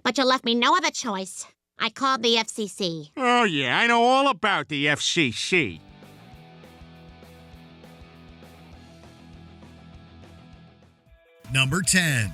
but you left me no other choice. I called the FCC. Oh, yeah, I know all about the FCC. Number 10.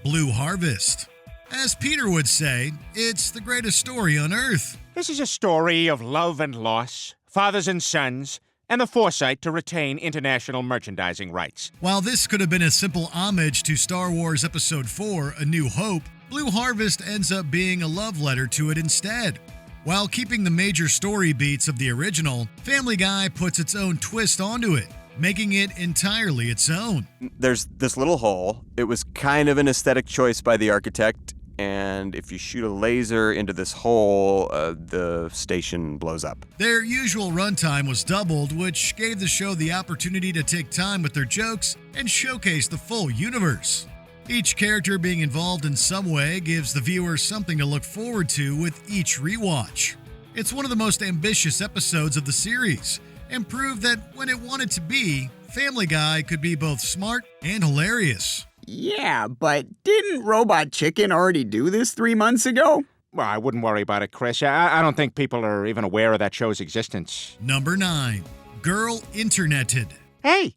Blue Harvest. As Peter would say, it's the greatest story on Earth. This is a story of love and loss, fathers and sons, and the foresight to retain international merchandising rights. While this could have been a simple homage to Star Wars Episode 4, A New Hope, Blue Harvest ends up being a love letter to it instead. While keeping the major story beats of the original, Family Guy puts its own twist onto it, making it entirely its own. There's this little hole. It was kind of an aesthetic choice by the architect, and if you shoot a laser into this hole, the station blows up. Their usual runtime was doubled, which gave the show the opportunity to take time with their jokes and showcase the full universe. Each character being involved in some way gives the viewer something to look forward to with each rewatch. It's one of the most ambitious episodes of the series, and proved that when it wanted to be, Family Guy could be both smart and hilarious. Yeah, but didn't Robot Chicken already do this 3 months ago? Well, I wouldn't worry about it, Chris. I don't think people are even aware of that show's existence. Number 9. Girl Interneted. Hey!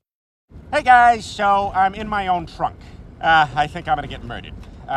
Hey, guys, so I'm in my own trunk. I think I'm gonna get murdered.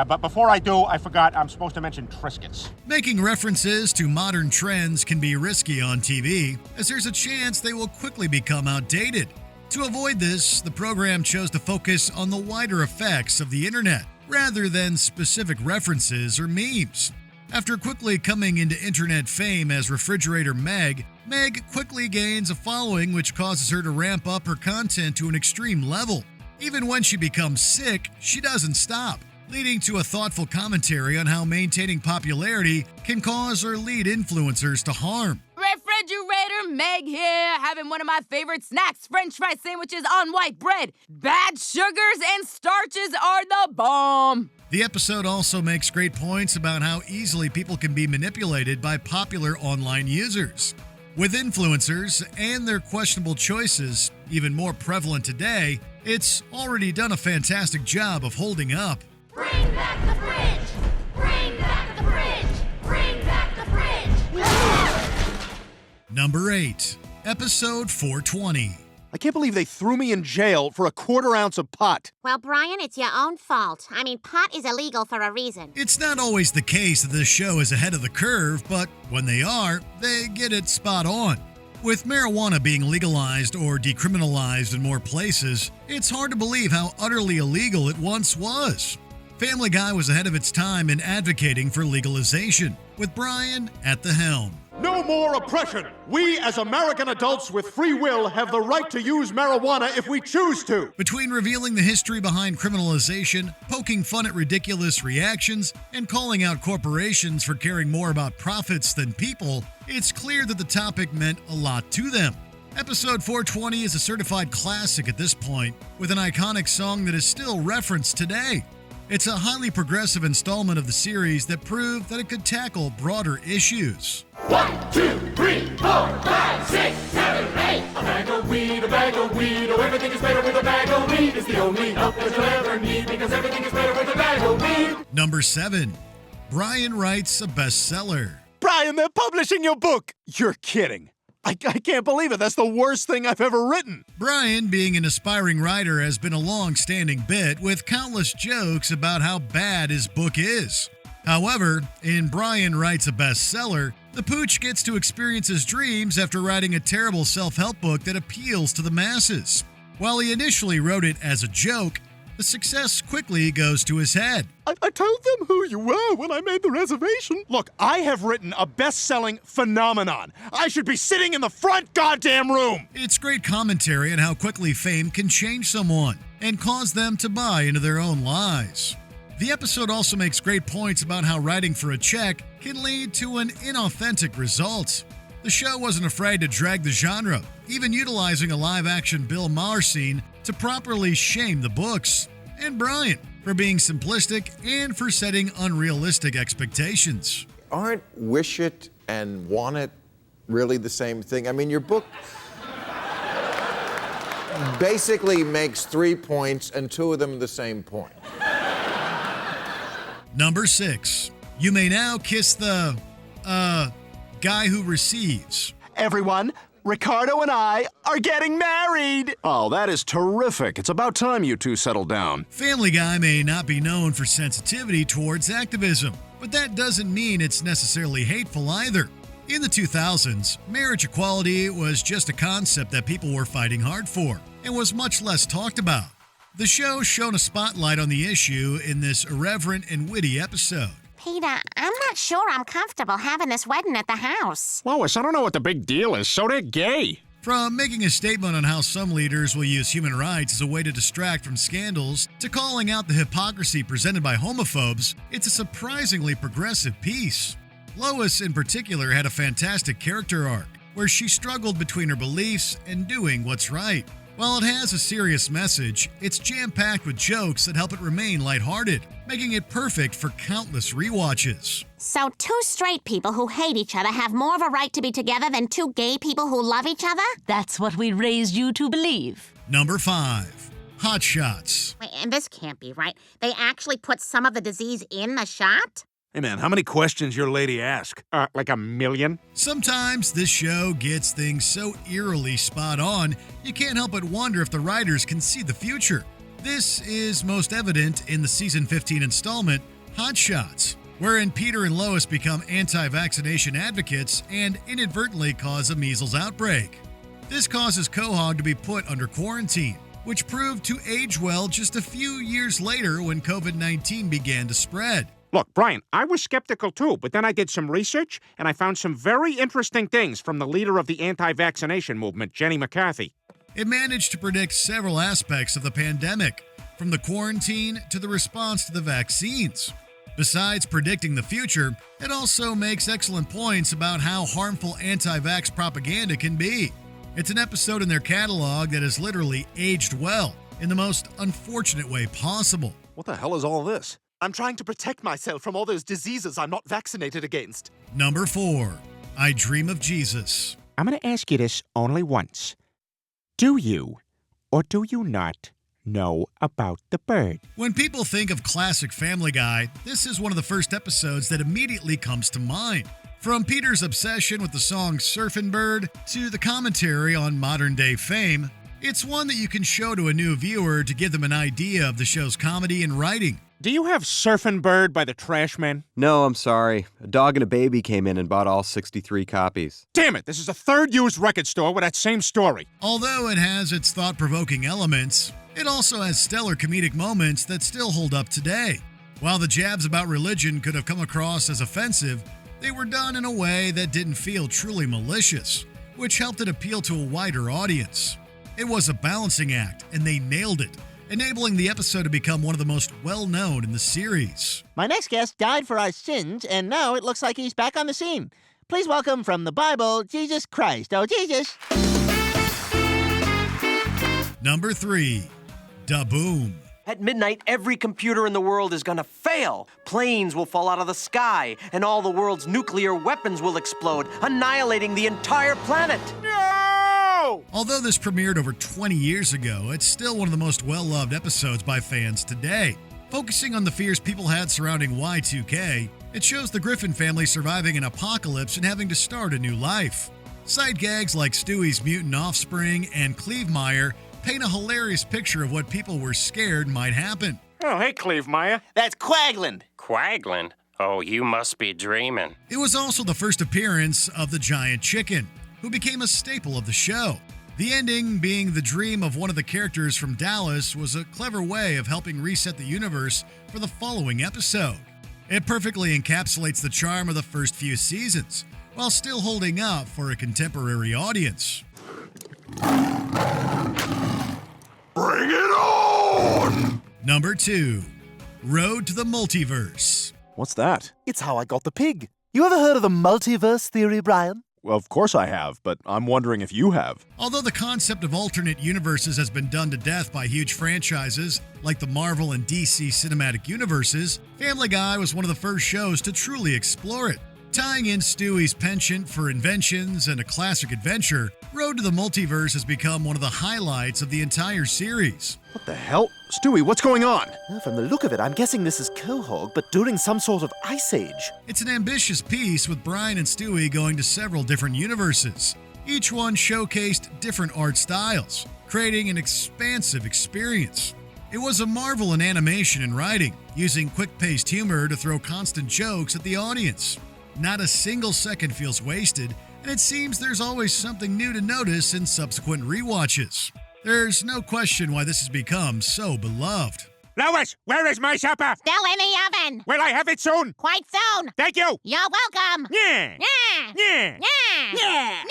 But before I do, I forgot I'm supposed to mention Triscuits. Making references to modern trends can be risky on TV, as there's a chance they will quickly become outdated. To avoid this, the program chose to focus on the wider effects of the internet, rather than specific references or memes. After quickly coming into internet fame as Refrigerator Meg, Meg quickly gains a following which causes her to ramp up her content to an extreme level. Even when she becomes sick, she doesn't stop, leading to a thoughtful commentary on how maintaining popularity can cause or lead influencers to harm. Refrigerator Meg here, having one of my favorite snacks, French fry sandwiches on white bread. Bad sugars and starches are the bomb. The episode also makes great points about how easily people can be manipulated by popular online users. With influencers and their questionable choices even more prevalent today, it's already done a fantastic job of holding up. Bring back the fridge! Bring back the fridge! Bring back the fridge! Number 8. Episode 420. I can't believe they threw me in jail for a quarter-ounce of pot. Well, Brian, it's your own fault. I mean, pot is illegal for a reason. It's not always the case that this show is ahead of the curve, but when they are, they get it spot on. With marijuana being legalized or decriminalized in more places, it's hard to believe how utterly illegal it once was. Family Guy was ahead of its time in advocating for legalization, with Brian at the helm. No more oppression! We, as American adults with free will, have the right to use marijuana if we choose to! Between revealing the history behind criminalization, poking fun at ridiculous reactions, and calling out corporations for caring more about profits than people, it's clear that the topic meant a lot to them. Episode 420 is a certified classic at this point, with an iconic song that is still referenced today. It's a highly progressive installment of the series that proved that it could tackle broader issues. 1, 2, 3, 4, 5, 6, 7, 8. A bag of weed, oh, everything is better with a bag of weed. It's the only help that you'll ever need, because everything is better with a bag of weed. Number 7. Brian writes a bestseller. Brian, they're publishing your book! You're kidding. I can't believe it. That's the worst thing I've ever written. Brian, being an aspiring writer, has been a long-standing bit with countless jokes about how bad his book is. However, in Brian Writes a Bestseller, the pooch gets to experience his dreams after writing a terrible self-help book that appeals to the masses. While he initially wrote it as a joke, the success quickly goes to his head. I told them who you were when I made the reservation. Look, I have written a best-selling phenomenon. I should be sitting in the front goddamn room. It's great commentary on how quickly fame can change someone and cause them to buy into their own lies. The episode also makes great points about how writing for a check can lead to an inauthentic result. The show wasn't afraid to drag the genre, even utilizing a live-action Bill Maher scene to properly shame the books, and Brian for being simplistic and for setting unrealistic expectations. Aren't wish it and want it really the same thing? I mean, your book basically makes 3 points and 2 of them the same point. Number 6. You may now kiss the, guy who receives. Everyone, Ricardo and I are getting married! Oh, that is terrific. It's about time you two settled down. Family Guy may not be known for sensitivity towards activism, but that doesn't mean it's necessarily hateful either. In the 2000s, marriage equality was just a concept that people were fighting hard for and was much less talked about. The show shone a spotlight on the issue in this irreverent and witty episode. Peter, I'm not sure I'm comfortable having this wedding at the house. Lois, I don't know what the big deal is, so they're gay. From making a statement on how some leaders will use human rights as a way to distract from scandals, to calling out the hypocrisy presented by homophobes, it's a surprisingly progressive piece. Lois, in particular, had a fantastic character arc, where she struggled between her beliefs and doing what's right. While it has a serious message, it's jam-packed with jokes that help it remain lighthearted, making it perfect for countless rewatches. So 2 straight people who hate each other have more of a right to be together than 2 gay people who love each other? That's what we raised you to believe. Number 5. Hot Shots. Wait, and this can't be right. They actually put some of the disease in the shot? Hey man, how many questions your lady ask? Like a million? Sometimes this show gets things so eerily spot on, you can't help but wonder if the writers can see the future. This is most evident in the season 15 installment, Hot Shots, wherein Peter and Lois become anti-vaccination advocates and inadvertently cause a measles outbreak. This causes Quahog to be put under quarantine, which proved to age well just a few years later when COVID-19 began to spread. Look, Brian, I was skeptical too, but then I did some research and I found some very interesting things from the leader of the anti-vaccination movement, Jenny McCarthy. It managed to predict several aspects of the pandemic, from the quarantine to the response to the vaccines. Besides predicting the future, it also makes excellent points about how harmful anti-vax propaganda can be. It's an episode in their catalog that has literally aged well, in the most unfortunate way possible. What the hell is all this? I'm trying to protect myself from all those diseases I'm not vaccinated against. Number 4. I Dream of Jesus. I'm going to ask you this only once. Do you, or do you not, know about the bird? When people think of classic Family Guy, this is one of the first episodes that immediately comes to mind. From Peter's obsession with the song Surfin' Bird to the commentary on modern-day fame, it's one that you can show to a new viewer to give them an idea of the show's comedy and writing. Do you have Surfin' Bird by the Trash Men? No, I'm sorry. A dog and a baby came in and bought all 63 copies. Damn it, this is a third used record store with that same story. Although it has its thought-provoking elements, it also has stellar comedic moments that still hold up today. While the jabs about religion could have come across as offensive, they were done in a way that didn't feel truly malicious, which helped it appeal to a wider audience. It was a balancing act, and they nailed it, enabling the episode to become one of the most well-known in the series. My next guest died for our sins, and now it looks like he's back on the scene. Please welcome from the Bible, Jesus Christ. Oh, Jesus! Number 3. Da Boom. At midnight, every computer in the world is gonna fail. Planes will fall out of the sky, and all the world's nuclear weapons will explode, annihilating the entire planet. No! Although this premiered over 20 years ago, it's still one of the most well-loved episodes by fans today. Focusing on the fears people had surrounding Y2K, it shows the Griffin family surviving an apocalypse and having to start a new life. Side gags like Stewie's mutant offspring and Clevemeyer paint a hilarious picture of what people were scared might happen. Oh, hey, Clevemeyer. That's Quagland. Quagland? Oh, you must be dreaming. It was also the first appearance of the giant chicken, who became a staple of the show. The ending, being the dream of one of the characters from Dallas, was a clever way of helping reset the universe for the following episode. It perfectly encapsulates the charm of the first few seasons, while still holding up for a contemporary audience. Bring it on! Number 2. Road to the Multiverse. What's that? It's how I got the pig. You ever heard of the multiverse theory, Brian? Well, of course I have, but I'm wondering if you have. Although the concept of alternate universes has been done to death by huge franchises like the Marvel and DC cinematic universes, Family Guy was one of the first shows to truly explore it. Tying in Stewie's penchant for inventions and a classic adventure, Road to the Multiverse has become one of the highlights of the entire series. What the hell? Stewie, what's going on? Well, from the look of it, I'm guessing this is Quahog, but during some sort of ice age. It's an ambitious piece with Brian and Stewie going to several different universes. Each one showcased different art styles, creating an expansive experience. It was a marvel in animation and writing, using quick-paced humor to throw constant jokes at the audience. Not a single second feels wasted, and it seems there's always something new to notice in subsequent rewatches. There's no question why this has become so beloved. Lois, where is my supper? Still in the oven. Will I have it soon? Quite soon. Thank you. You're welcome. Yeah. Yeah. Yeah. Yeah.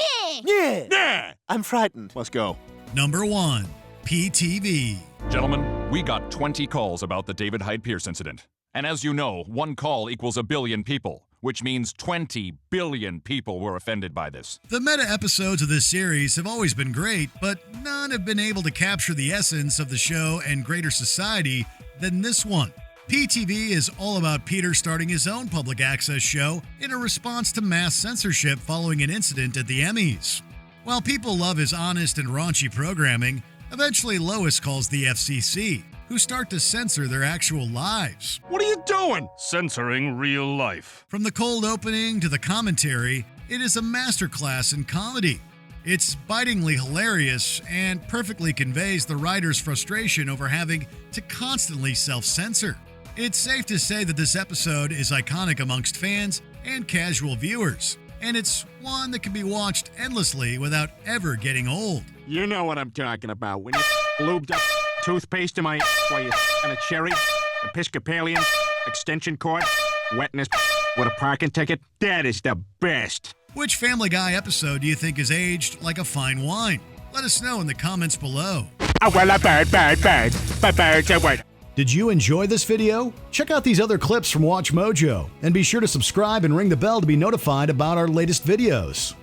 Yeah. Yeah. I'm frightened. Let's go. Number 1. PTV. Gentlemen, we got 20 calls about the David Hyde Pierce incident. And as you know, one call equals a billion people, which means 20 billion people were offended by this. The meta episodes of this series have always been great, but none have been able to capture the essence of the show and greater society than this one. PTV is all about Peter starting his own public access show in a response to mass censorship following an incident at the Emmys. While people love his honest and raunchy programming, eventually Lois calls the FCC, who start to censor their actual lives. What are you doing? Censoring real life. From the cold opening to the commentary, it is a masterclass in comedy. It's bitingly hilarious and perfectly conveys the writer's frustration over having to constantly self-censor. It's safe to say that this episode is iconic amongst fans and casual viewers, and it's one that can be watched endlessly without ever getting old. You know what I'm talking about. When you lubed up toothpaste in my while you on a cherry, Episcopalian, extension cord, wetness with a parking ticket. That is the best. Which Family Guy episode do you think is aged like a fine wine? Let us know in the comments below. Oh, well, a bird, but birds are what? Did you enjoy this video? Check out these other clips from Watch Mojo, and be sure to subscribe and ring the bell to be notified about our latest videos.